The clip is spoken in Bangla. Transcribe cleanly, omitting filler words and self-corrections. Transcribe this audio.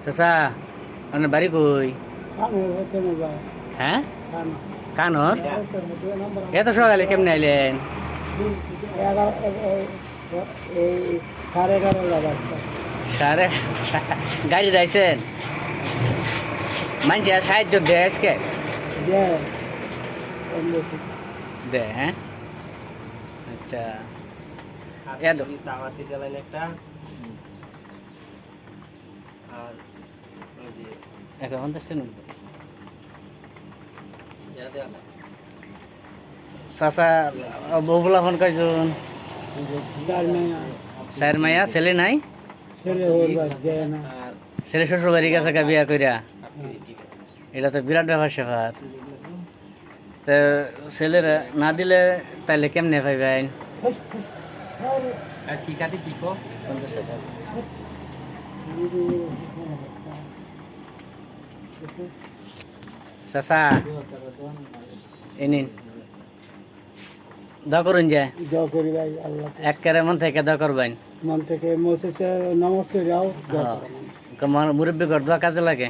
চাচা আপনার বাড়ি কই? হ্যাঁ, কানর। এত সকালে কেমনে আইলেন? সাড়ে গাড়ি যাইছেন? মানুষ সাহায্য দেয় আজকে? দে হ্যাঁ, আচ্ছা। একটা 50 টাকা চাচা বউলা ফোন কয়জন? চার মাইয়া, ছেলে নাই? ছেলে শ্বশুর বাড়ি গেছে গা বিয়া কইরা? এটা তো বিরাট ব্যাপার স্যাপার। তো ছেলেরা না দিলে তাইলে কেমনে পাইবেন? 50 টাকা। চাচা এই নিন, দোয়া করুন যে একেবারে মন থেকে দোয়া করবেন। মন থেকে মসজিদে নামাজ পড়ে যাও। মুরব্বী ঘর দোয়া কাজে লাগে।